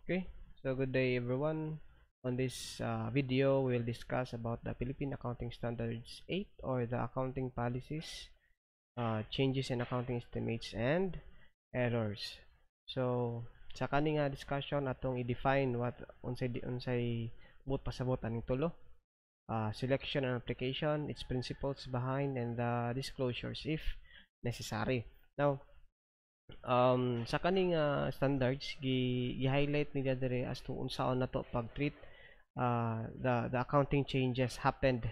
Okay, so good day everyone. On this video, we'll discuss about the Philippine Accounting Standards 8 or the accounting policies, changes in accounting estimates and errors. So, sa kaning discussion atong i-define what unsay buot pasabot aning tulo, selection and application, its principles behind and the disclosures if necessary. Now, sa kaning standards gi-highlight nila dire as to unsaon nato pag-treat the accounting changes happened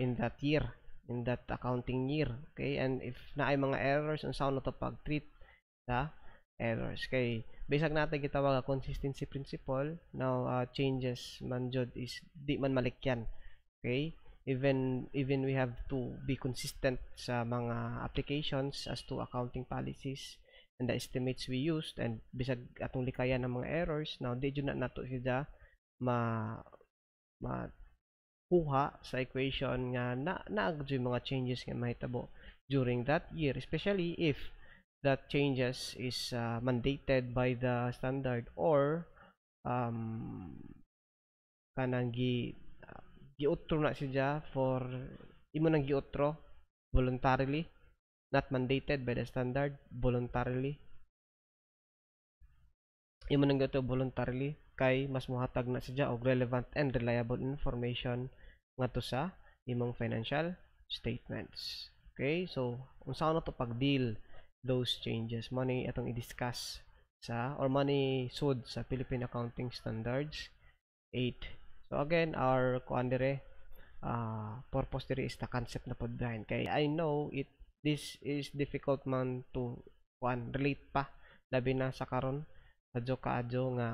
in that year, in that accounting year. Okay, and if naay mga errors unsaon nato pag-treat sa errors kay bisag natin gitawag nga consistency principle. Now changes man jud is di man malikyan. Okay, even we have to be consistent sa mga applications as to accounting policies and the estimates we used, and bisag atong likayan ng mga errors, now di jud na nato sila ma makuha sa equation nga naagd mga changes nga mahitabo during that year, especially if that changes is mandated by the standard or kanang giutro na siya for imo nang giutro voluntarily, not mandated by the standard, voluntarily imo nang giutro voluntarily kay mas mohatag na siya og relevant and reliable information ngadto sa imong financial statements. Okay, so unsa na to pag-deal those changes mo ni atong i-discuss sa or mo ni sud sa Philippine Accounting Standards 8. So again, our kuan dire purpose dire is the concept na pod behind, kay I know this is difficult man to kuan relate pa labi na sa karon sadyo kaadyo nga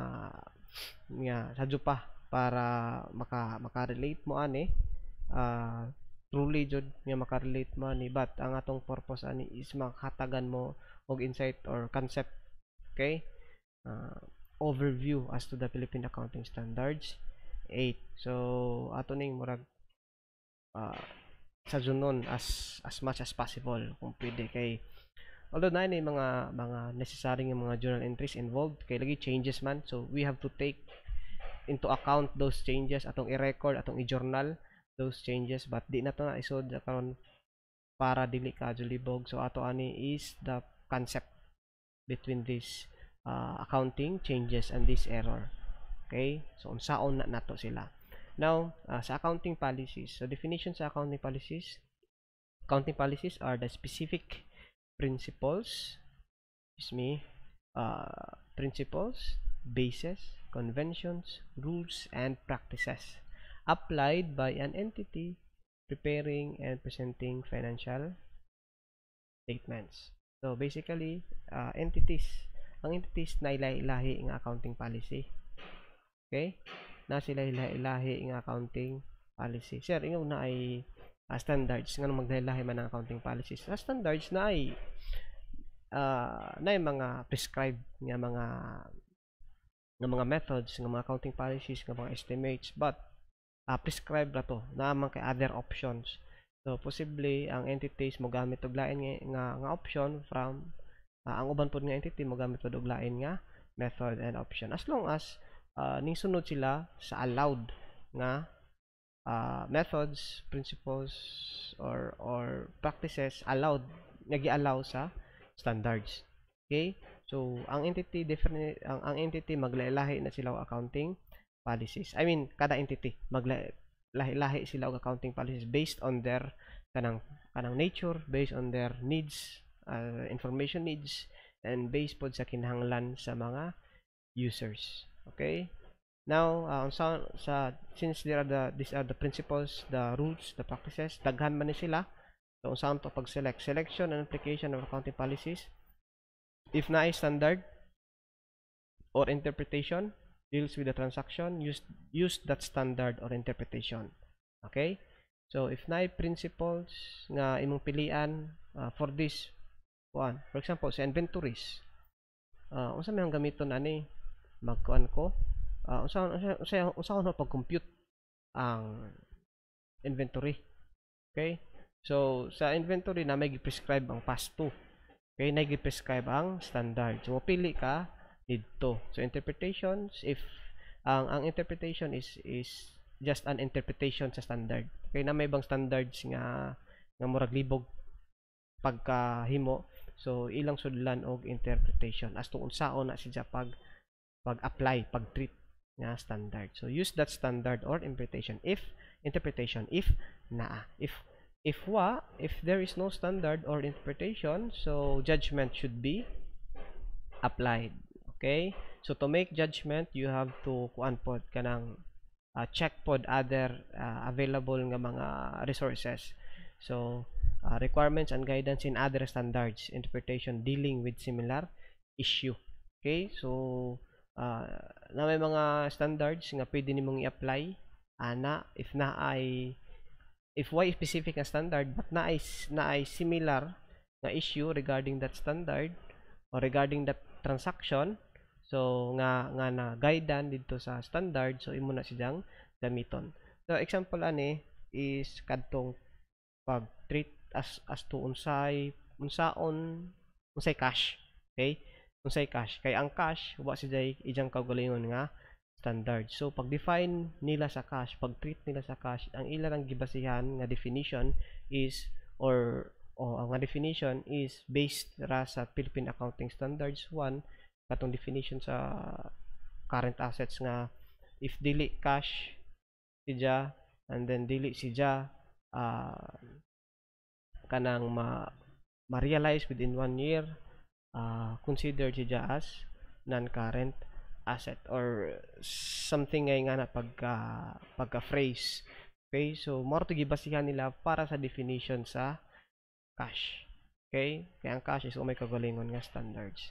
sadyo pa para maka-relate mo ani truly jud nga maka-relate mo ani, but ang atong purpose ani is makahatagan mo og insight or concept. Okay, overview as to the Philippine Accounting Standards 8. So ato ning murag sa junon as much as possible kung pwede, kay although na ni mga necessary nga mga journal entries involved kay lagi changes man, so we have to take into account those changes, atong i-record, atong i-journal those changes, but di na to na isod karon para dili ka libog. So ato ani is the concept between this accounting changes and this error. Okay, so unsaon na nato sila. Now sa accounting policies, so definition sa accounting policies are the specific principles, principles, bases, conventions, rules, and practices applied by an entity preparing and presenting financial statements. So basically, ang entities na ilahi-ilahi ng accounting policy. Okay, na sila ilahi-ilahi ng accounting policy. Sir, ingong na ay standards nga maglahi-lahi man ang accounting policies. Sa standards na ay mga prescribed nga mga methods, nga mga accounting policies, nga mga estimates, but prescribed na to naman kay other options. So possibly ang entities mo gamit og lain nga option from ang uban pod nga entity mo gamit og lain nga method and option, as long as ning sunod sila sa allowed nga methods, principles, or practices allowed nga gi-allow sa standards. Okay, so ang entity maglahi-lahi na sila og accounting policies. I mean, kada entity maglahi-lahi sila og accounting policies based on their kanang nature, based on their needs, information needs, and based pod sa kinahanglan sa mga users. Okay, now since these are the principles, the rules, the practices, daghan man ni sila. So unsaon to pag-select, selection and application of accounting policies. If na standard or interpretation deals with the transaction, use that standard or interpretation. Okay, so if na principles nga imong pilian for this one, for example sa inventories, unsa may gamiton ani magkuan ko, unsa pag-compute ang inventory. Okay, so sa inventory na may gi-prescribe ang past 2. Okay, na gi-prescribe ang standard. So pili ka need to. So interpretations, if ang interpretation is just an interpretation sa standard. Okay, na may bang standards nga murag libog pagkahimo. So ilang sudlan og interpretation as to unsaon na siya pag-apply, pag-treat nga standard. So use that standard or interpretation if naa. If there is no standard or interpretation, so judgment should be applied. Okay? So to make judgment, you have to kuan pod kanang check pod other available nga mga resources. So requirements and guidance in other standards interpretation dealing with similar issue. Okay? So na may mga standards nga pwede nimong i-apply ana if why specific nga standard but na ay similar nga issue regarding that standard or regarding that transaction, so nga na guidean dito sa standard, so imo na siyang gamiton. So example ani is kadtong pag treat as to unsay cash. Okay, unsay cash kay ang cash wa siya ijang kaugalingon nga standard. So pag define nila sa cash, pag treat nila sa cash, ang ilang gibasihan nga definition is ang definition is based ra sa Philippine Accounting Standards 1 katong definition sa current assets nga if dili cash siya and then dili siya kanang ma-realize within 1 year, considered siya as non-current asset or something nga na pagka phrase. Okay, so more to gibasihan nila para sa definition sa cash. Okay, kaya ang cash is may kagalingon nga standards.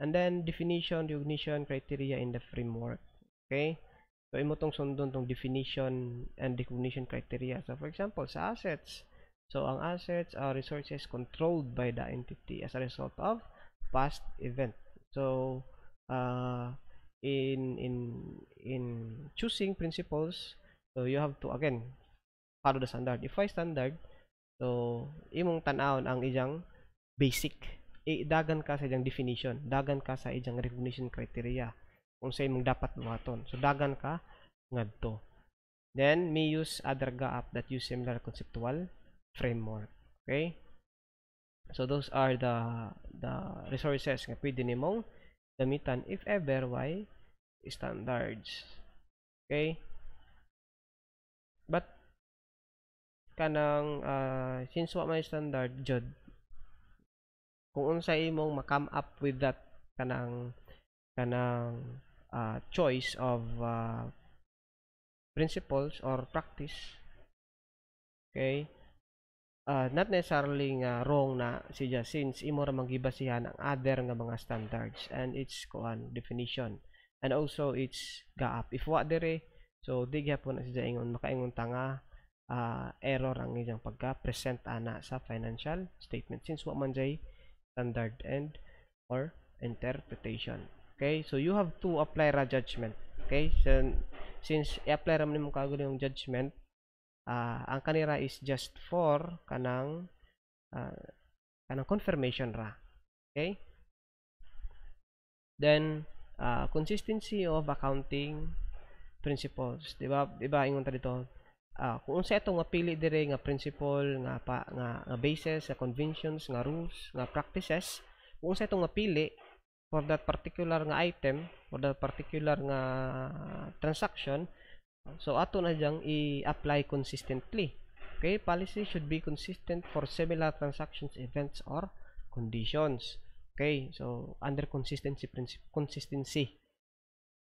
And then definition, recognition, criteria in the framework. Okay, so imo tong sundon tong definition and recognition criteria. So for example sa assets, so ang assets are resources controlled by the entity as a result of past event. So in choosing principles, so you have to again follow the standard. If I standard, so imong tan-awon ang ijang basic, dagan ka sa ijang definition, dagan ka sa ijang recognition criteria kung sa imong dapat buhaton. So dagan ka ngadto. Then may use other GAAP that use similar conceptual framework. Okay, so those are the resources nga pwede nimong gamitan if ever why standards. Okay, but kanang since wa may standard jud, kung unsay imong ma-come up with that kanang choice of principles or practice, okay, not necessarily nga wrong na siya since imo ra magibasihan ang other nga mga standards and its definition and also its GAAP. If wa dire, so di gyapon na siya ingon makaingon tanga error ang iyang pagka-present ana sa financial statement since wa man jay standard and or interpretation. Okay, so you have to apply ra judgment. Okay, so since i-apply ra nimo kagud yung judgment, ang kanira is just for kanang confirmation ra. Okay, then consistency of accounting principles, di ba ingon ta dito kung unsa itong mapili dire nga principle nga basis nga conventions nga rules nga practices, kung unsa itong mapili for that particular nga item for that particular nga transaction, so ato na diyang i-apply consistently. Okay, policy should be consistent for similar transactions, events or conditions. Okay, so under consistency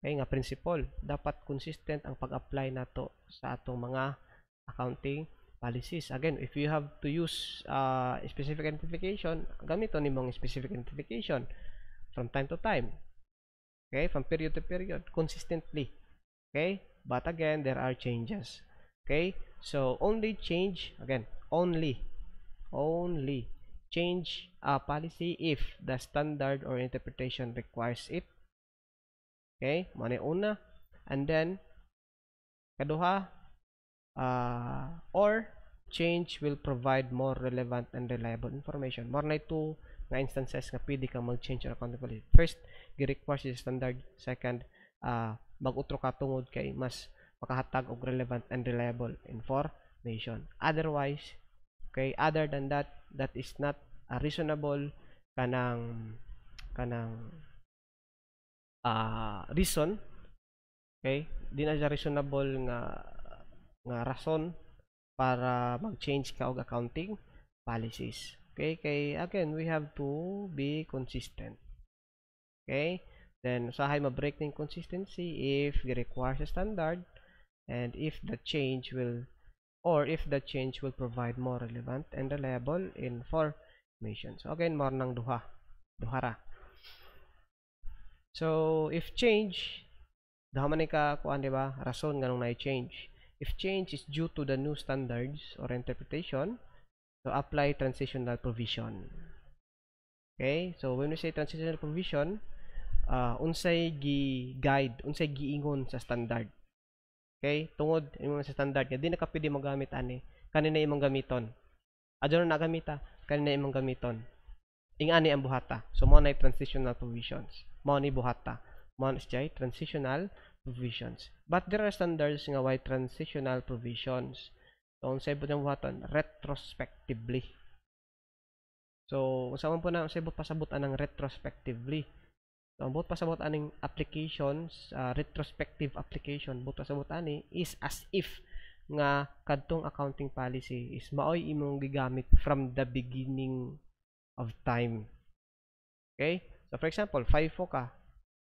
okay nga principle, dapat consistent ang pag-apply nato sa atong mga accounting policies. Again, if you have to use specific identification, gamiton nimong specific identification from time to time. Okay, from period to period, consistently. Okay, but again, there are changes. Okay, so only change change a policy if the standard or interpretation requires it. Okay, muna una. And then, kaduha, or change will provide more relevant and reliable information. More na ito nga instances nga pwede kang mag-change or accounting policy. First, gi-require sa standard. Second, mag-utro ka tungod kay mas makahatag og relevant and reliable information. Otherwise, okay, other than that, that is not reasonable kanang reason. Okay, di na siya reasonable nga rason para mag-change ka og accounting policies. Okay, kay again, we have to be consistent. Okay, then usahay ma-break ning consistency if it requires a standard and if the change will provide more relevant and reliable information. So again, more nang duhara. So if change, duha man ka kuan, di ba? Rason nganong na-change. If change is due to the new standards or interpretation, so apply transitional provision. Okay? So when we say transitional provision, unsay gi-guide, unsay giingon sa standard. Okay? Tungod imong sa standard nga di na ka pwede magamit ani, kanina imong gamiton. Adyo na nagamita, kanina imong gamiton. Ingani ang buhata. So mo na transitional provisions. Mo ni buhata. Mo na siya transitional provisions. But there are standards nga why transitional provisions. So unsay bud ang buhaton retrospectively. So unsa man po na unsay bud pasabot anang retrospectively. So ang bud pasabot aning applications, retrospective application bud pasabot ani is as if nga kadtong accounting policy is maoy imong gigamit from the beginning of time. Okay? So for example, FIFO ka,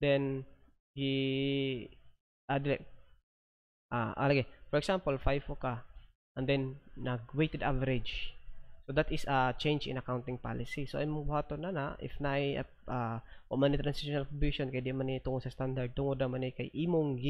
then for example, FIFO ka, and then nag-weighted average. So that is a change in accounting policy. So imong buhaton na if naay o man ni transitional provision kay di man ni tungod sa standard, tungod man ni kay imong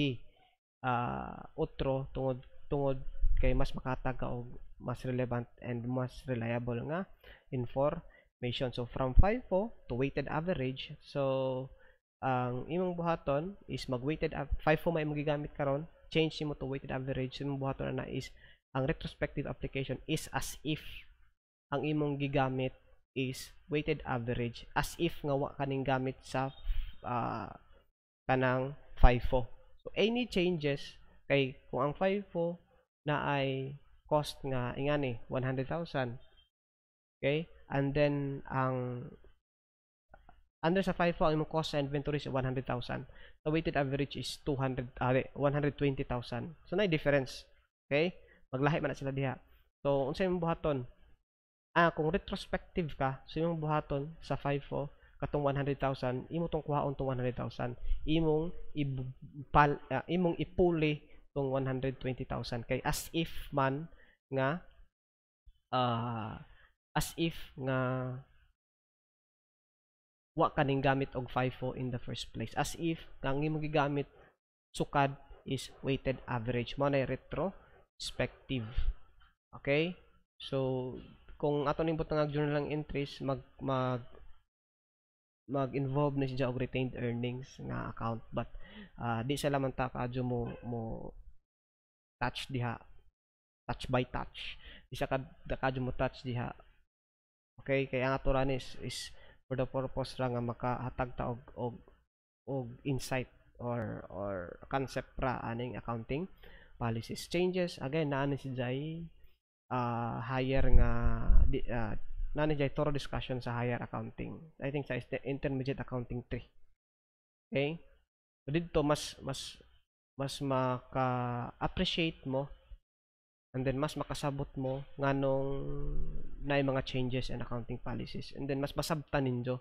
utro tungod kay mas makatag ka og mas relevant and mas reliable nga information. So from FIFO to weighted average, so ang imong buhaton is mag-weighted FIFO may imong gigamit karon, change nimo to weighted average. Imong buhaton na is ang retrospective application is as if ang imong gigamit is weighted average, as if nga wa kaning gamit sa kanang FIFO. So any changes kay kung ang FIFO na ay cost nga ingani 100,000, okay, and then ang under sa FIFO ang imong cost sa inventory is 100,000, the weighted average is 120,000. So na difference, okay, maglahi man na sila diha. So unsay imong buhaton, kung retrospective ka, so imong buhaton sa FIFO katong 100,000, imo tong kuhaon tong 100,000, imong ipuli tong 120,000 kay as if wa kaning gamit og FIFO in the first place, as if ang imong gigamit sukad is weighted average, mo na retrospective. Okay, so kung ato ning butang journal entries mag-involve na siya og retained earnings nga account, but di sila man ta kadyo mo touch diha, touch by touch, di sa kadyo mo touch diha. Okay, kaya ang ato ran is for the purpose ra nga makahatag ta og insight or concept pra aning accounting policies. Changes again naa ni si Jay higher nga nandiyan thorough discussion sa higher accounting, I think sa intermediate accounting 3. Okay, so dito mas maka-appreciate mo and then mas makasabot mo nganong naay mga changes in accounting policies, and then mas masabtan ninyo,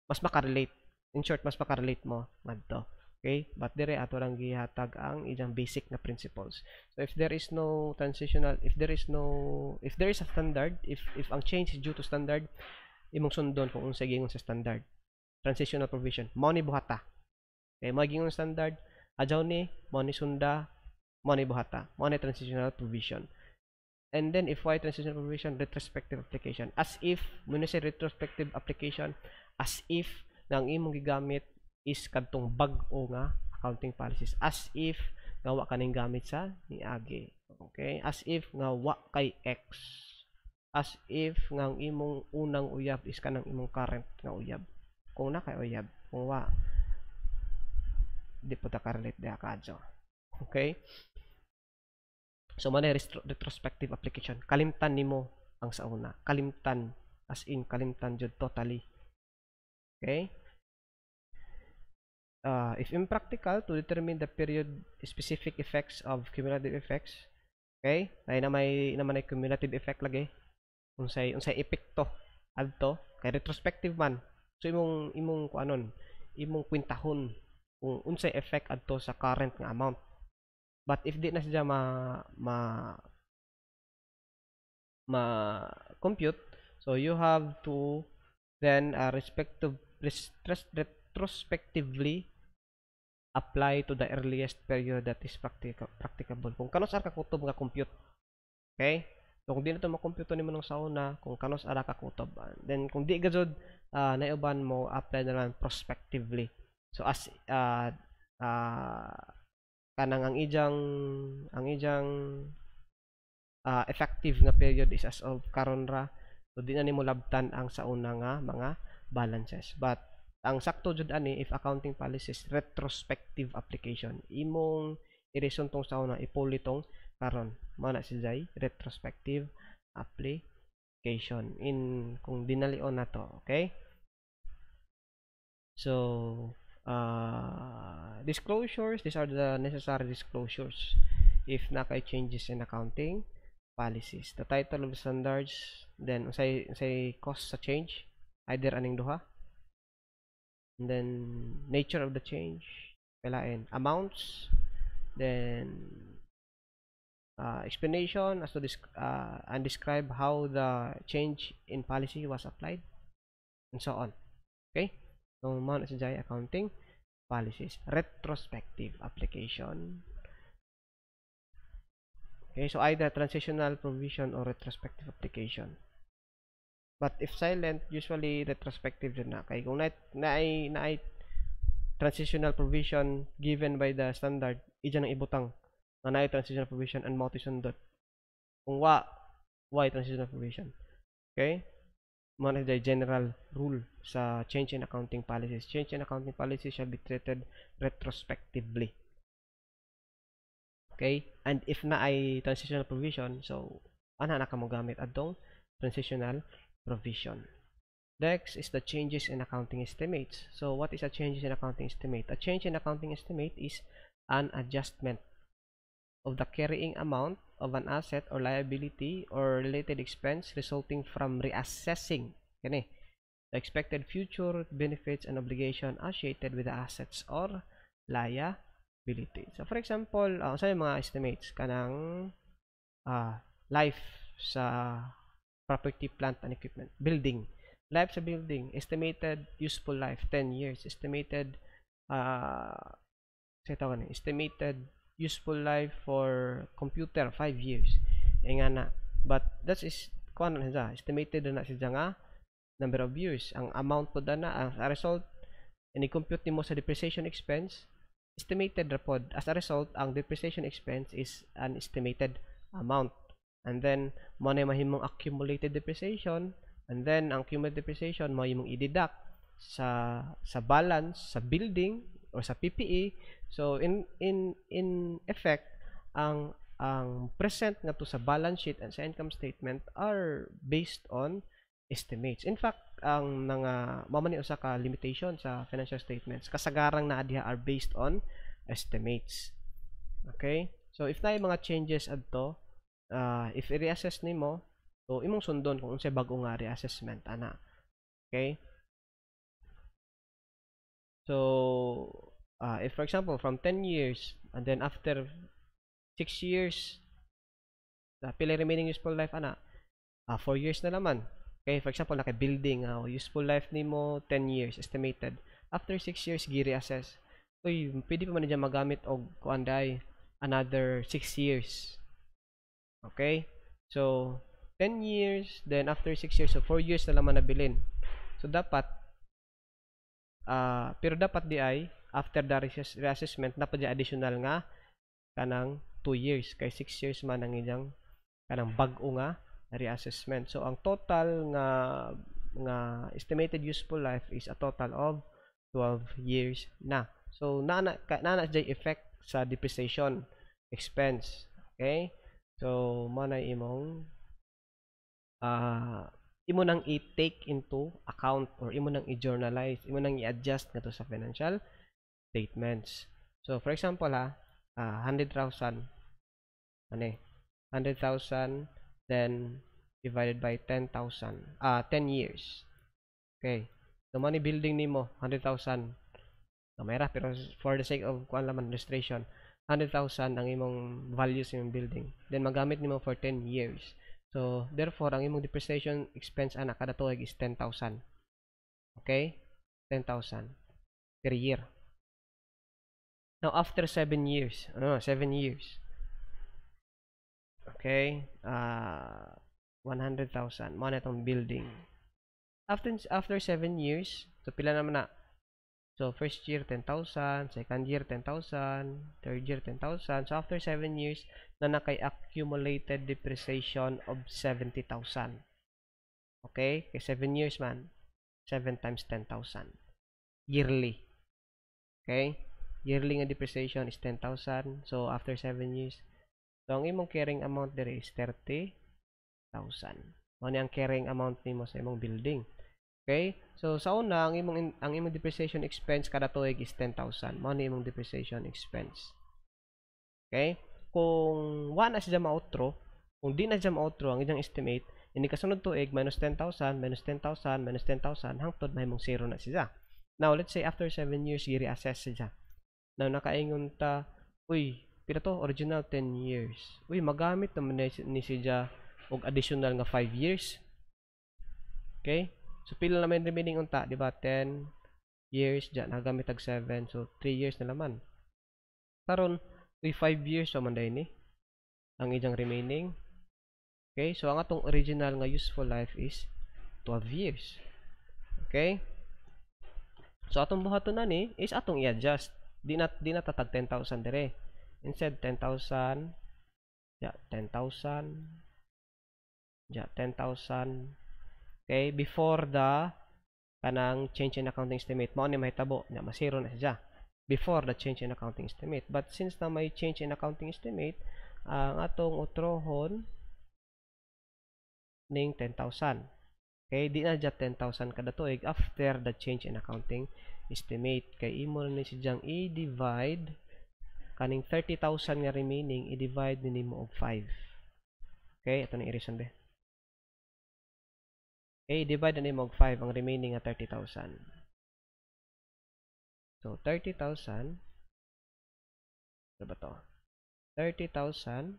mas makarelate, in short mas makarelate mo ngadto. Okay, but dire ato lang gihatag ang ilang basic na principles. So if there is no transitional, if there is a standard, if ang change is due to standard, imong sundon kung unsay gingon sa standard. Transitional provision, mao ni buhata. Okay, mao gingon standard, adyaw ni mao ni sunda, mao ni buhata, mao ni transitional provision. And then if why transitional provision, retrospective application, as if when you say retrospective application, as if nang imong gigamit is kadtong bag-o nga accounting policies, as if nga wa kaning gamit sa niagi. Okay, as if nga wa kay X as if nga ang imong unang uyab is kanang imong current nga uyab. Kung na kay uyab, kung wa di po ta ka-relate diha kadto. Okay? So man retrospective application. Kalimtan nimo ang sa una. Kalimtan, as in kalimtan jud totally. Okay? If impractical, to determine the period specific effects of cumulative effects. Okay? Ay naman ay cumulative effect lagi. Unsay epekto adto kay retrospective man. So imong kuanon, imong kwintahon kung unsay effect adto sa current nga amount. But if di na siya ma compute, so you have to then retrospectively apply to the earliest period that is practicable. Kung kanos ara ka kutob nga compute. Okay? So kung di na to makompute nimo nung sa una, kung kanos ara ka kutob. Then kung di gajud naiuban mo apply na lang prospectively. So as kanang ang ijang effective nga period is as of karon ra. So di na nimo labtan ang sa una nga mga balances. But ang sakto jud ani if accounting policies retrospective application. Imong i-reason tong sa una ipuli tong karon. Mao na si Jay retrospective application in kung dinalion na to, okay? So disclosures, these are the necessary disclosures if na kay changes in accounting policies. The title of the standards, then say cost sa change, either aning duha. And then nature of the change, kailain amounts, then explanation as to and describe how the change in policy was applied, and so on. Okay? So mao na sa accounting policies retrospective application. Okay, so either transitional provision or retrospective application. But if silent, usually retrospective din na. Kaya kung na transitional provision given by the standard, ija nang ibutang na transitional provision and multi-sundot. Kung why transitional provision? Okay? Muna the general rule sa change in accounting policies. Change in accounting policies shall be treated retrospectively. Okay? And if na ay transitional provision, so ana na ka mo gamit adtong transitional provision. Next is the changes in accounting estimates. So what is a change in accounting estimate? A change in accounting estimate is an adjustment of the carrying amount of an asset or liability or related expense resulting from reassessing the expected future benefits and obligation associated with the assets or liability. So for example, sa mga estimates kanang life sa property, plant, and equipment. Building. Life sa building. Estimated useful life, 10 years. Estimated estimated useful life for computer, 5 years. Nga na. But that is, kung ano na estimated na siya nga number of years. Ang amount po na, as a result, ini-compute mo sa depreciation expense, estimated rapod. As a result, ang depreciation expense is an estimated amount. And then, mo na mahimong accumulated depreciation. And then, ang cumulative depreciation, mo yung i-deduct sa balance, sa building, or sa PPE. So, in effect, ang present nga to sa balance sheet and sa income statement are based on estimates. In fact, ang mamani usa ka limitation sa financial statements, kasagarang na diha are based on estimates. Okay? So, if na yung mga changes adto, if i-reassess nimo, so imong sundon kung unsay bag-o nga reassessment ana. Okay? So if for example from 10 years and then after 6 years pila remaining useful life ana, 4 years na naman. Okay, for example naka building useful life nimo 10 years estimated. After 6 years gi-reassess. Uy, pwede pa man diyan magamit og kuanday another 6 years. Okay? So, 10 years, then after 6 years, so 4 years na naman nabilin. So, dapat, pero dapat di ay, after the reassessment, dapat di additional nga, kanang 2 years. Kay 6 years man ang ilang, kanang bag-o nga, reassessment. So ang total nga estimated useful life is a total of 12 years na. So nana jay effect sa depreciation expense. Okay? So mo na imong imo nang i-take into account or imo nang i-journalize, imo nang i-adjust nato sa financial statements. So for example 100,000 ano 100,000 then divided by 10,000 10 years. Okay. So money building nimo 100,000. Mayra pero for the sake of kuan laman illustration 100,000 ang imong values imong building. Then magamit nimo for 10 years. So therefore ang imong depreciation expense ana kada tuig is 10,000. Okay? 10,000 per year. Now after 7 years, 7 years. Okay? 100,000 mo na itong building. After 7 years, so pila naman na. So first year 10,000, second year 10,000, third year 10,000. So after 7 years na nakay accumulated depreciation of 70,000. Okay? Kay 7 years man, 7 times 10,000 yearly. Okay? Yearly nga depreciation is 10,000. So after 7 years, so ang imong carrying amount there is 30,000. Mo ni ang carrying amount nimo sa imong building. Okay? So sa una ang imong depreciation expense kada tuig is 10,000. Mo ni imong depreciation expense. Okay? Kung wala na siya ma-outro, kung di na siya ma-outro ang inyong estimate, ini kasunod tuig minus 10,000, minus 10,000, minus 10,000 hangtod mahimong zero na siya. Now let's say after 7 years i-reassess siya. Now nakaingon ta, uy, pila to original 10 years. Uy, magamit naman ni siya og additional nga 5 years. Okay? So pila naman remaining unta, di ba? 10 years diyan nagamit tag 7. So 3 years na naman. Karon, uy 5 years so man ni ang ijang remaining. Okay? So ang atong original nga useful life is 12 years. Okay? So atong buhaton na ni is atong i-adjust. Di na tatag 10,000 dire. Instead 10,000 10,000 10,000. Okay, before the kanang change in accounting estimate mo ni mahitabo nya masiro na siya before the change in accounting estimate. But since na may change in accounting estimate, ang atong utrohon ning 10,000. Okay, di na dya 10,000 kada tuig after the change in accounting estimate. Kay imo ni siyang i-divide kaning 30,000 nga remaining, i-divide nimo og 5. Okay, ito na i-reason be. Okay, divide na nimo og 5 ang remaining nga 30,000. So 30,000 ano ba to? 30,000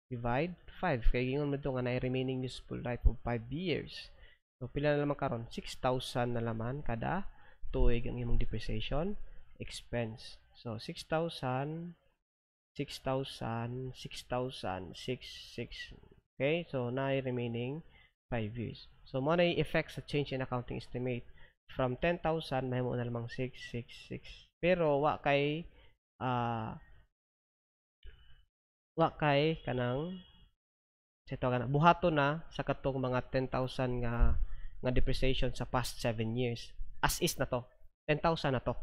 divide 5 kay gingon mo to nga na remaining useful life of 5 years. So pila na naman karon? 6,000 na naman kada tuig ang imong depreciation expense. So 6,000 6,000 6,000 6 okay, so na remaining 5 years. So mo na effect sa change in accounting estimate from 10,000 mahimo na lamang 666. Pero wa kay kanang ito kana buhato na sa katong mga 10,000 nga depreciation sa past 7 years. As is na to. 10,000 na to.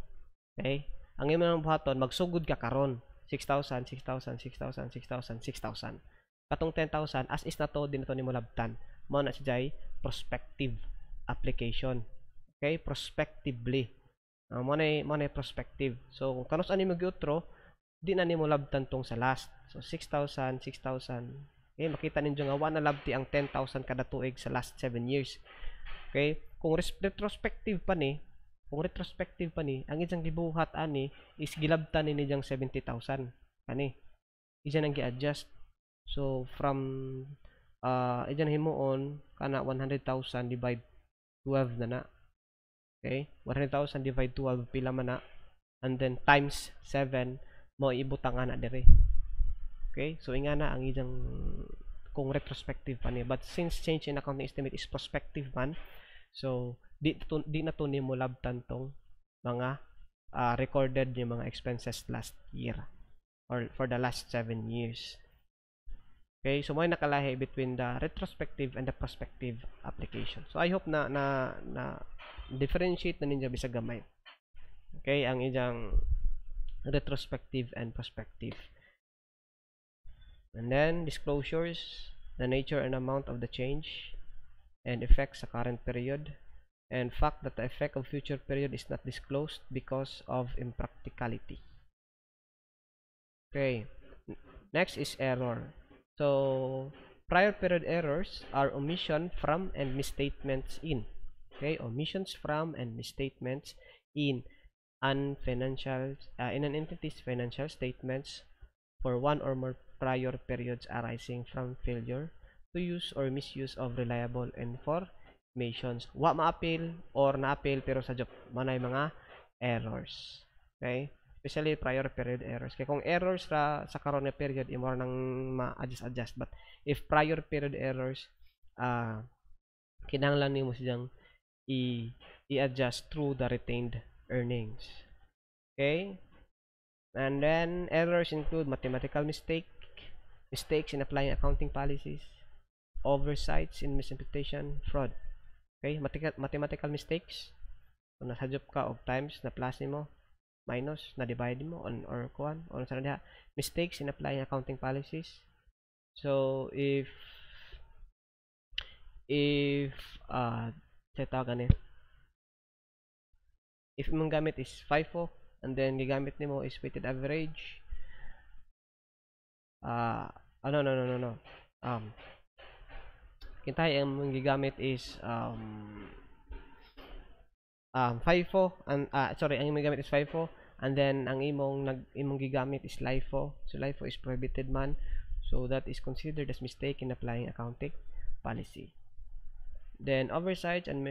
Okay? Ang imo nang buhaton magsugod ka karon 6,000 6,000 6,000 6,000 6,000. Katong 10,000 as is na to din to nimo labtan. Mao na siya prospective application. Okay, prospectively. Mo na prospective. So kung kanus ani mag-utro, di na nimo labtan tong sa last. So 6,000 6,000. Okay, makita ninyo nga wa na labti ang 10,000 kada tuig sa last 7 years. Okay, kung retrospective pa ni, ang isang gibuhat ani is gilabtan ni niyang 70,000 ani. Isa nang gi-adjust. So from iyan himuon kana 100,000 divide 12 na. Okay? 100,000 divide 12 pila man na. And then times 7 mo ibutang ana dire. Okay? So ingana ang iyang kung retrospective pa ni. But since change in accounting estimate is prospective man, so di na to nimo labtan tong mga recorded yung mga expenses last year or for the last 7 years. Okay, so mo nakalahi between the retrospective and the prospective application. So I hope na differentiate na ninyo bisag gamay. Okay, ang iyang retrospective and prospective. And then disclosures, the nature and amount of the change and effects sa current period, and fact that the effect of future period is not disclosed because of impracticality. Okay, next is error. So prior period errors are omission from and misstatements in. Okay, omissions from and misstatements in an entity's financial statements for one or more prior periods arising from failure to use or misuse of reliable informations. Wa ma-appeal or na-appeal pero sa job manay mga errors. Okay? Especially prior period errors. Kaya kung errors sa karon nga period, imo nang ma-adjust. But if prior period errors, kinahanglan nimo siyang i-adjust through the retained earnings. Okay? And then errors include mathematical mistakes in applying accounting policies, oversights in misinterpretation, fraud. Okay? Mathematical mistakes. Kung nasa job ka of times na plus nimo, minus na divide mo on or kuan or sa diha, mistakes in applying accounting policies. So if if imong gamit is FIFO and then gigamit nimo is weighted average, no. Kintay ang gigamit is FIFO and ang imong gamit is FIFO and then ang imong gigamit is LIFO. So LIFO is prohibited man. So that is considered as mistake in applying accounting policy. Then oversights and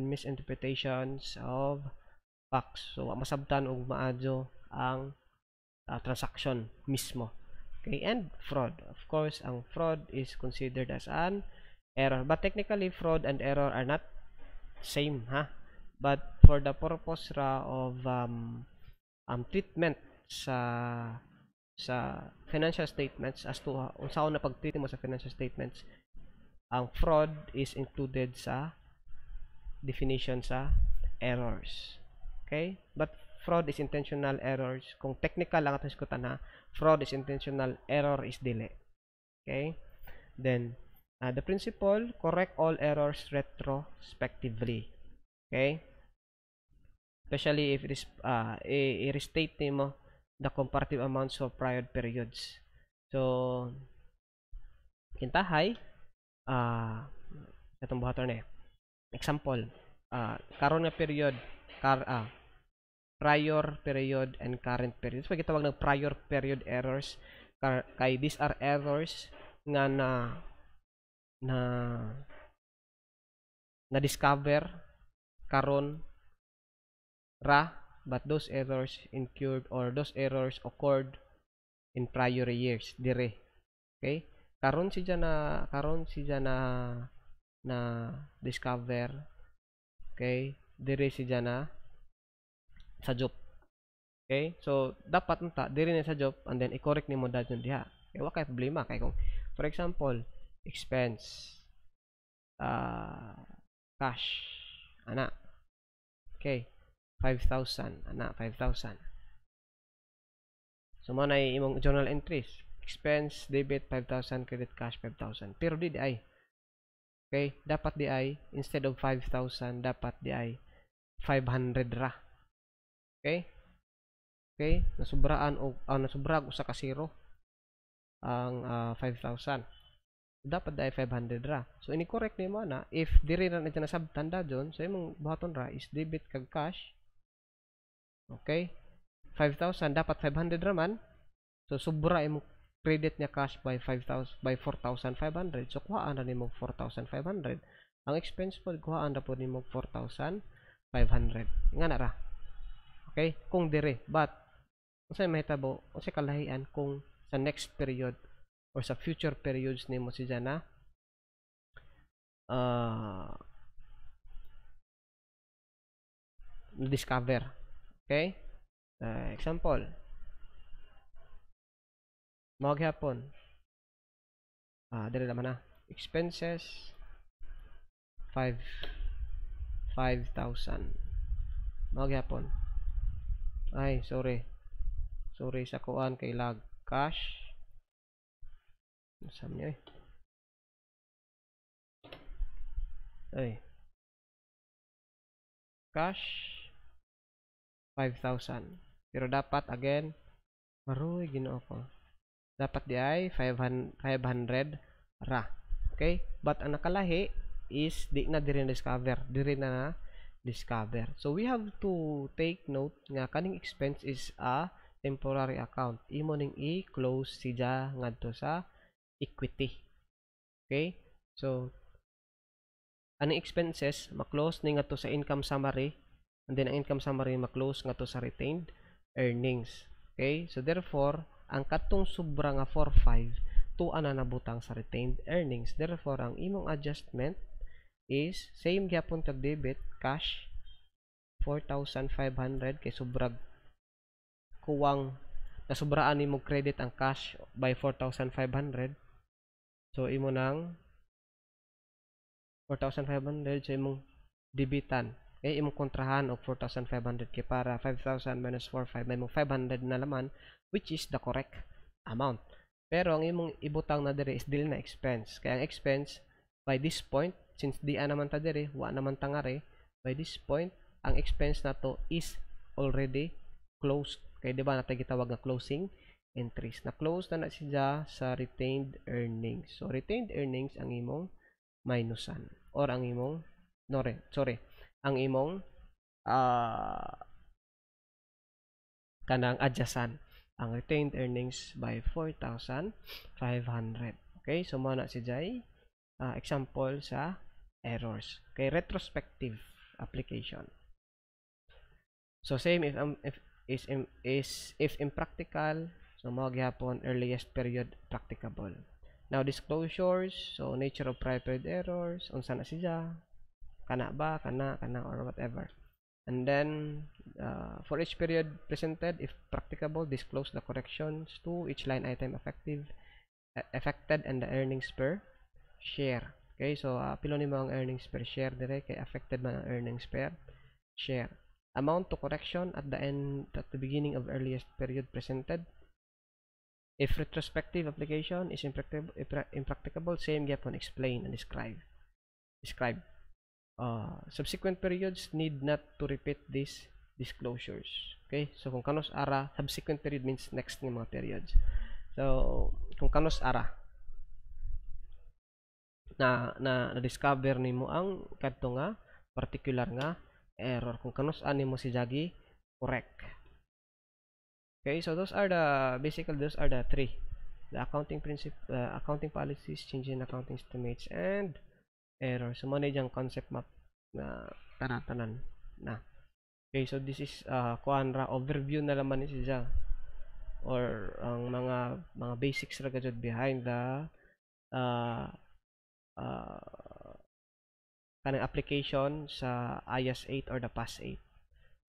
misinterpretations of facts. So masabtan og maadyo ang transaction mismo. Okay, and fraud. Of course, ang fraud is considered as an error. But technically, fraud and error are not same, ha? But for the purpose of treatment sa financial statements as to unsaon na pag-treat mo sa financial statements, ang fraud is included sa definition sa errors. Okay? But fraud is intentional errors. Kung technical lang atong iskutan ha, fraud is intentional, error is dili. Okay? Then the principle, correct all errors retrospectively. Okay? Especially if it is i-restate nimo the comparative amounts of prior periods. So kintahay itong buhaton na example, karon nga period prior period and current period. So gitawag ng prior period errors kay these are errors nga na discover karon ra, but those errors incurred or those errors occurred in prior years dire. Okay? Karon siya na discover. Okay? Dire siya na sa job. Okay? So dapat unta dire na sa job and then i-correct nimo dadyon diha. Kay wa kay problema kay kung for example, expense cash ana. Okay. 5,000 ana 5,000. So mo na imong journal entries. Expense debit 5,000, credit cash 5,000. Pero di ay. Okay, dapat di ay instead of 5,000 dapat di ay 500 ra. Okay? Okay, nasubraan o nasubrag usa ka zero ang 5,000. Dapat di ay 500 ra. So ini-correct nimo na if diri ra na nasabtan dadyon, so imong buhaton ra is debit kag cash. Okay? 5,000 dapat 500 raman. So sobra imong credit niya cash by 4,500. So kuhaan na nimo 4,500. Ang expense po kuhaan na po nimo 4,500. Nga na ra. Okay? Kung dire, but unsay mahitabo, unsay kalahian kung sa next period or sa future periods nimo siya na discover. Okay? Example. Mao gyapon. Dili naman na. Expenses 5,000. Mao gyapon. Ay, sorry. Sorry sa kuan kay lag cash. Saan niya Ay. Cash 5,000. Pero dapat again, maroy ginoo ko. Dapat di ay 500 ra. Okay? But ang nakalahi is di na diri na discover. Diri na discover. So we have to take note nga kaning expense is a temporary account. Imo ning i-close siya ngadto sa equity. Okay? So aning expenses ma-close ni ngadto sa income summary, and then ang income summary ma-close ngadto sa retained earnings. Okay? So therefore, ang katong sobra nga 4,500 tuwa na nabutang sa retained earnings. Therefore, ang imong adjustment is same gyapon kag debit cash 4,500 kay sobrag kuwang nasubraan nimo credit ang cash by 4,500. So imo nang 4,500 so imong debitan. Okay, imong kontrahan og 4,500 kay para 5,000 minus 4,500 may mong 500 na laman, which is the correct amount. Pero ang imong ibutang na dire is dili na expense. Kaya ang expense by this point, since di naman ta dire, wa naman ta nga re, by this point ang expense na to is already closed. Kaya di ba natin gitawag na closing entries. Na-close na siya sa retained earnings. So retained earnings ang imong minusan or ang imong ang imong kanang adjustan ang retained earnings by 4,500. Okay, so mo na si Jay example sa errors. Okay, retrospective application. So same if impractical, so mo gyapon earliest period practicable. Now disclosures, so nature of prepared errors, unsa na siya, kana ba, kana or whatever. And then for each period presented, if practicable, disclose the corrections to each line item affected and the earnings per share. Okay, so pilo nimo ang earnings per share dire kay affected man ang earnings per share. Amount to correction at the beginning of earliest period presented. If retrospective application is impracticable, same gyapon explain and describe. Subsequent periods need not to repeat these disclosures. Okay, so kung kanos ara, subsequent period means next ng mga periods. So kung kanos ara na discover nimo ang kadto nga particular nga error, kung kanos ani mo si Jagi correct. Okay, so those are the three: the accounting principle, accounting policies, change in accounting estimates, and error. So mo na yung concept map na tanan na. Okay, so this is kuan ra overview na laman ni siya or ang mga basics ra gud behind the kanang application sa IAS 8 or the PAS 8.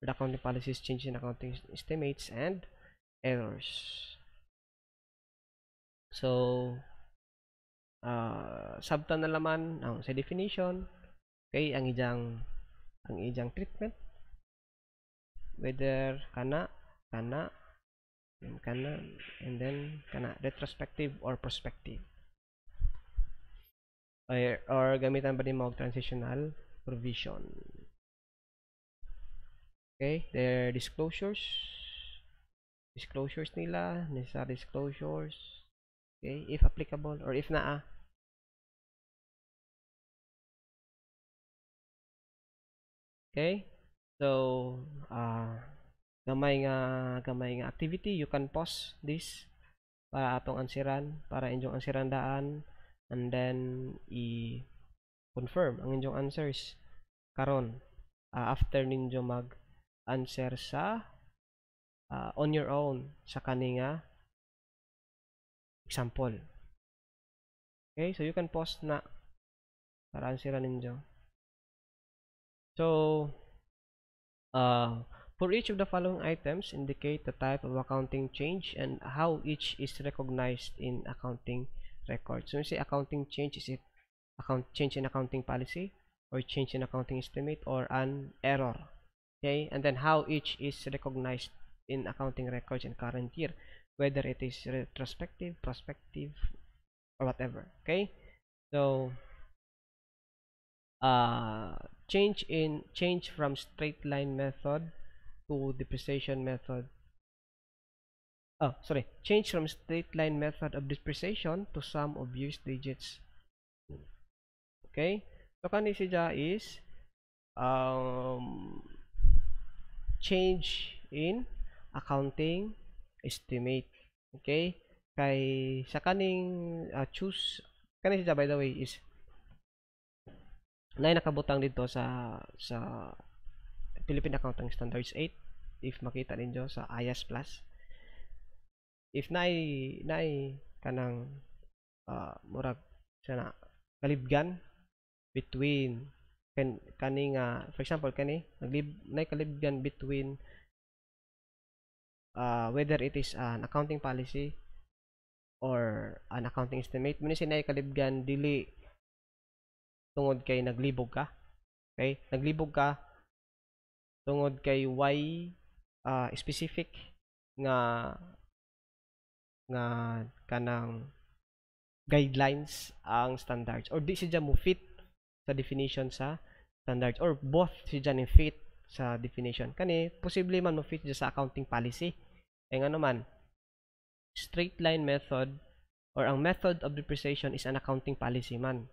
The accounting policies, change in accounting estimates, and errors. So sabta na laman ang sa definition. Okay, ang ijang treatment, whether kana and then kana retrospective or prospective, or gamitan ba din mo transitional provision. Okay, their disclosures nila, necessary disclosures. Okay, if applicable or if naa. Okay, so gamay nga activity, you can pause this para atong ansiran, para inyong ansiran daan, and then i-confirm ang inyong answers karon after ninyo mag-answer sa on your own sa kaninga example. Okay, so you can pause na para ansiran ninyo. So for each of the following items, indicate the type of accounting change and how each is recognized in accounting record. So, you say accounting change, is it change in accounting policy, or change in accounting estimate, or an error? Okay, and then how each is recognized in accounting records in current year, whether it is retrospective, prospective, or whatever. Okay, so uh, change from straight line method to depreciation method. Oh, sorry, change from straight line method of depreciation to sum of used digits. Okay, so kani siya is um, change in accounting estimate. Okay, kay sa kaning choose kani siya, by the way, is na nakabutang dito sa Philippine Accounting Standards 8, if makita ninyo sa IAS Plus. If naay kanang murag sana kalibgan between kani nga, for example, kani naay kalibgan between whether it is an accounting policy or an accounting estimate, mo ni sinay kalibgan dili tungod kay naglibog ka. Okay, naglibog ka tungod kay why specific nga nga kanang guidelines ang standards, or di siya mo fit sa definition sa standards, or both siya ni fit sa definition. Kani posible man mo fit sa accounting policy. Kaya nga naman, straight line method or ang method of depreciation is an accounting policy man.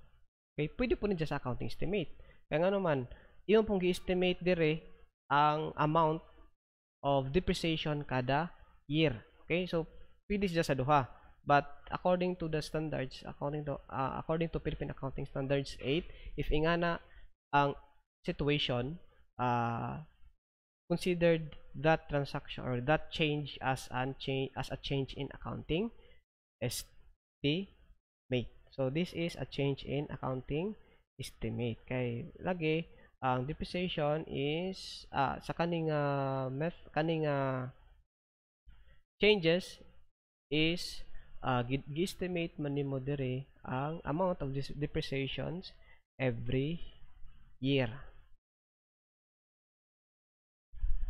Okay, pwede po niya sa accounting estimate. Kaya nga naman, yung pong gi-estimate dire ang amount of depreciation kada year. Okay, so pwede siya sa duha. But according to the standards, according to Philippine Accounting Standards 8, if ingana ang situation, considered that transaction or that change as a change in accounting estimate. So this is a change in accounting estimate. Kay lagi ang depreciation is sa kaning changes is gi-estimate man nimo dire ang amount of depreciations every year.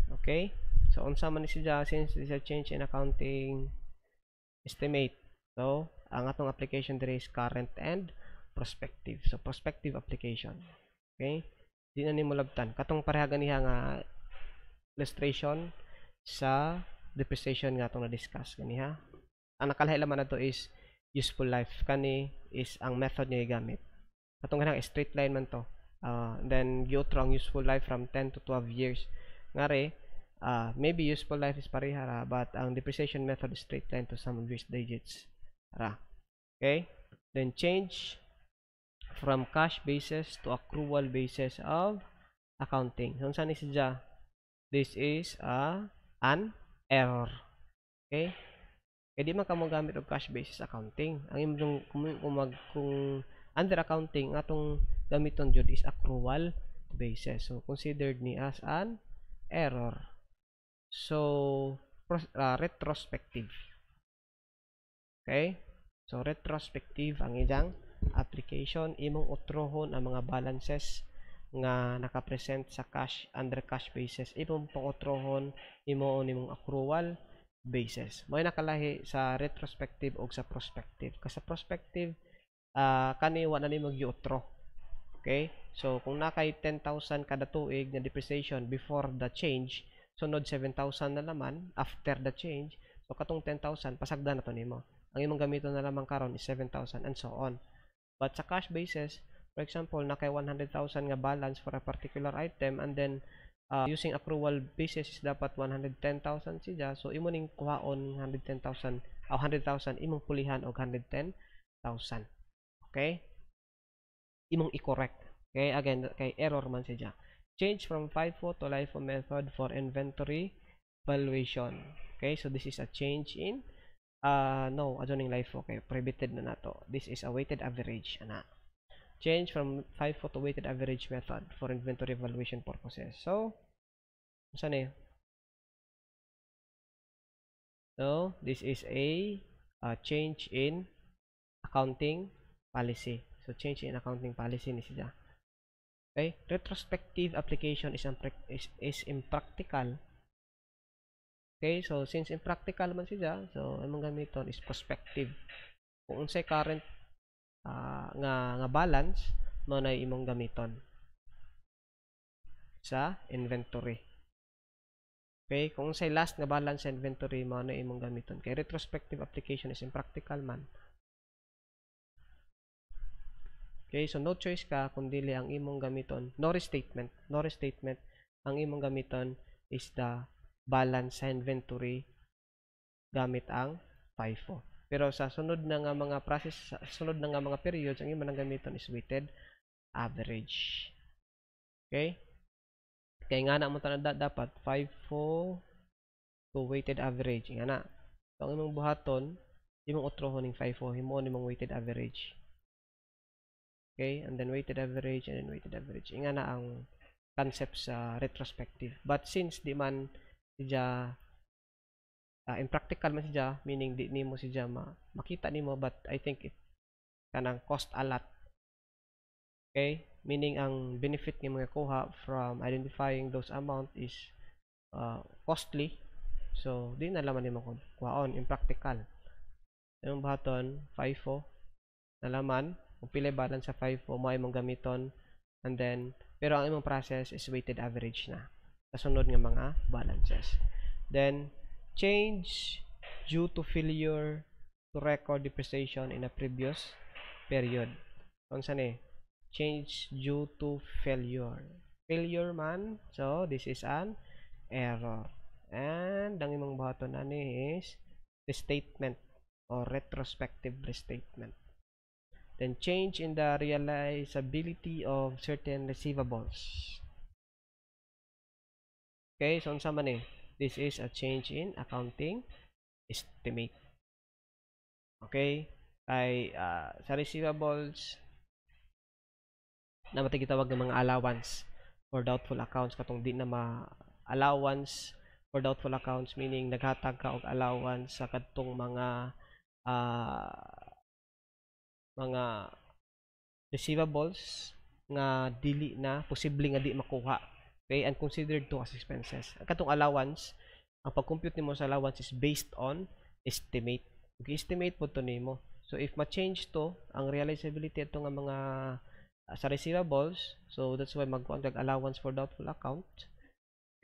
Okay, so unsa man ni siya, since this is a change in accounting estimate, so ang atong application dire is current and prospective. So prospective application. Okay, di na nimo labtan katong pareha ganiha nga illustration sa depreciation nga atong na-discuss ganiha. Ang nakalahi laman nato is useful life. Kani is ang method niya gamit. Katong ganang straight line man to. Then giotro ang useful life from 10 to 12 years. Ngari, maybe useful life is parihara, but ang depreciation method is straight line to sum of used digits. Okay? Then change from cash basis to accrual basis of accounting. So saan is siya? This is an error. Okay? Kaya di man ka mo gamit og cash basis accounting. Ang imong kung under accounting atong gamiton jud is accrual basis. So considered ni as an error. So retrospective. Okay? So retrospective ang iyang application, imong utrohon ang mga balances nga naka-present sa cash under cash basis. Imong pangutrohon imo nimong accrual basis. Mo nakalahi sa retrospective o sa prospective. Kasi prospective kani wa na nimo giutro. Okay? So kung nakay 10,000 kada tuig na depreciation before the change, sunod 7,000 na naman after the change. So katong 10,000 pasagda na to nimo. Ang imong gamiton na lamang karon is 7,000 and so on. But sa cash basis, for example, nakay 100,000 nga balance for a particular item, and then using accrual basis is dapat 110,000 siya. So imo ning kuhaon 110,000 o 100,000 imong pulihan og 110,000. Okay? Imong i-correct. Okay, again, kay error man siya. Change from FIFO to LIFO method for inventory valuation. Okay, so this is a change in no, adjoining LIFO. Okay, prohibited na nato. This is a weighted average ana. Change from FIFO to weighted average method for inventory valuation purposes. So, saan eh? So, this is a change in accounting policy. So change in accounting policy ni siya. Okay, retrospective application is impractical. Okay, so since impractical man siya, so imong gamiton is prospective. Kung unsay current nga balance mo na imong gamiton sa inventory. Okay, kung unsay last nga balance sa inventory mo na imong gamiton. Kay retrospective application is impractical man. Okay, so no choice ka kung dili ang imong gamiton. No restatement ang imong gamiton is the balance sa inventory gamit ang FIFO. Pero sa sunod na nga mga process, sa sunod na nga mga periods, ang imong gamiton is weighted average. Okay? Kaya nga na mo dapat FIFO to weighted average. Nga na. So, ang imong buhaton, imong utrohon ng FIFO, himuon imong weighted average. Okay? And then weighted average, and then weighted average. Nga na ang concept sa retrospective. But since di man siya impractical man siya, meaning di nimo siya makita nimo, but I think it kanang cost a lot. Okay? Meaning ang benefit nga mga kuha from identifying those amount is costly. So, di na laman nimo kuhaon, impractical. Yung bahaton, FIFO, nalaman, kung pila balance sa FIFO, mo imong gamiton, and then, pero ang imong process is weighted average na. Kasunod nga mga balances. Then, change due to failure to record depreciation in a previous period. Kung saan change due to failure. Failure man, so this is an error. And ang imong buhaton ani is restatement or retrospective restatement. Then change in the realizability of certain receivables. Okay, so unsa man this is a change in accounting estimate. Okay, ay sa receivables na matagitawag ng mga allowance for doubtful accounts, katong di na allowance for doubtful accounts, meaning naghatag ka og allowance sa kadtong mga receivables nga dili na posible nga di makuha, okay, and considered to as expenses. Ang katong allowance, ang pag-compute nimo sa allowance is based on estimate. Okay, estimate po to nimo. So if ma-change to ang realizability ato nga mga sa receivables, so that's why magkuan kag allowance for doubtful account.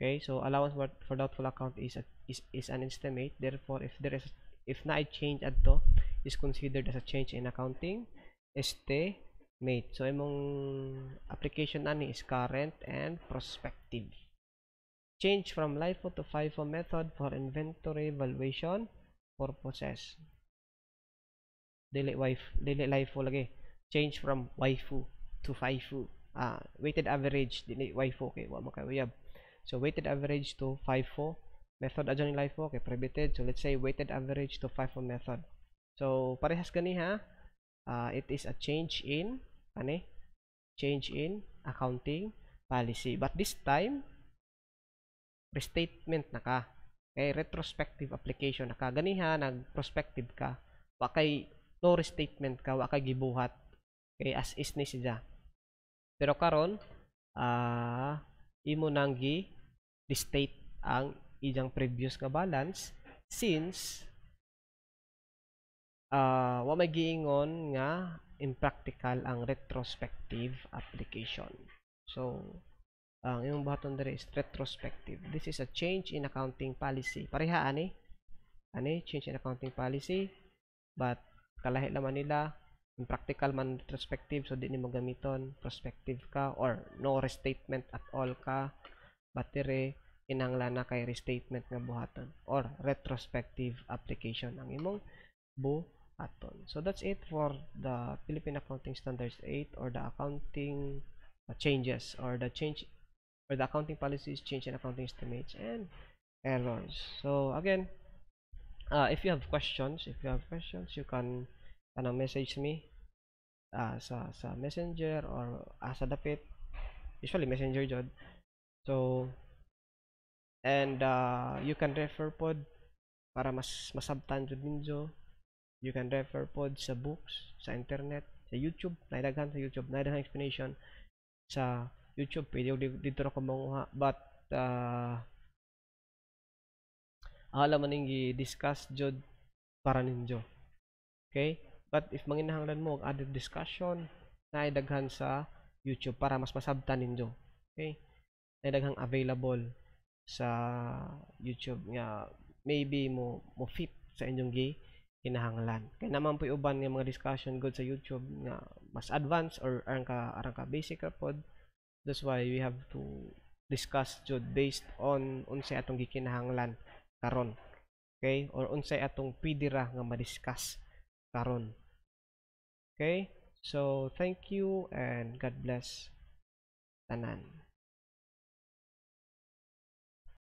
Okay, so allowance for doubtful account is an estimate. Therefore, if na I change adto, is considered as a change in accounting estimate. So imong application ani is current and prospective. Change from LIFO to FIFO method for inventory valuation purposes. Dili LIFO lagi. Change from WIFO to FIFO. Weighted average dili WIFO kay wa makayab. So weighted average to FIFO method adyo ni LIFO kay prohibited. So let's say weighted average to FIFO method. So parehas gani ha. It is a change in accounting policy, but this time restatement na ka. Okay, retrospective application na ka. Ganiha nag prospective ka, wa kay no restatement ka, wa kay gibuhat. Okay, as is ni siya. Pero karon imo nang gi-restate ang iyang previous nga balance, since wa may giingon nga impractical ang retrospective application. So ang imong buhaton diri is retrospective. This is a change in accounting policy. Pareha ani change in accounting policy, but kalahi naman nila. Impractical man retrospective, so di nimo gamiton. Prospective ka or no restatement at all ka, but dire kinahanglan na kay restatement nga buhaton or retrospective application ang imong buhaton. So that's it for the Philippine Accounting Standards 8, or the accounting changes, or the change, or the accounting policies, change in accounting estimates, and errors. So again, if you have questions, you can message me sa messenger or sa dapit, usually messenger jud. So and you can refer pod para mas masabtan jud ninyo You can refer pod sa books, sa internet, sa YouTube, naidaghan sa YouTube, naidaghan explanation sa YouTube, pwede dito ra ko manguha, but alam man ning discuss jud para ninyo. Okay? But if manginahanglan mo og other discussion, naidaghan sa YouTube para mas masabtan ninyo. Okay? Naidaghang available sa YouTube nga maybe mo fit sa inyong kinahanglan. Kay naman po uban nga mga discussion good sa YouTube nga mas advanced or arang ka basic ra pod. That's why we have to discuss jud based on unsay atong gikinahanglan karon. Okay? Or unsay atong pwede ra nga ma-discuss karon. Okay? So thank you and God bless tanan.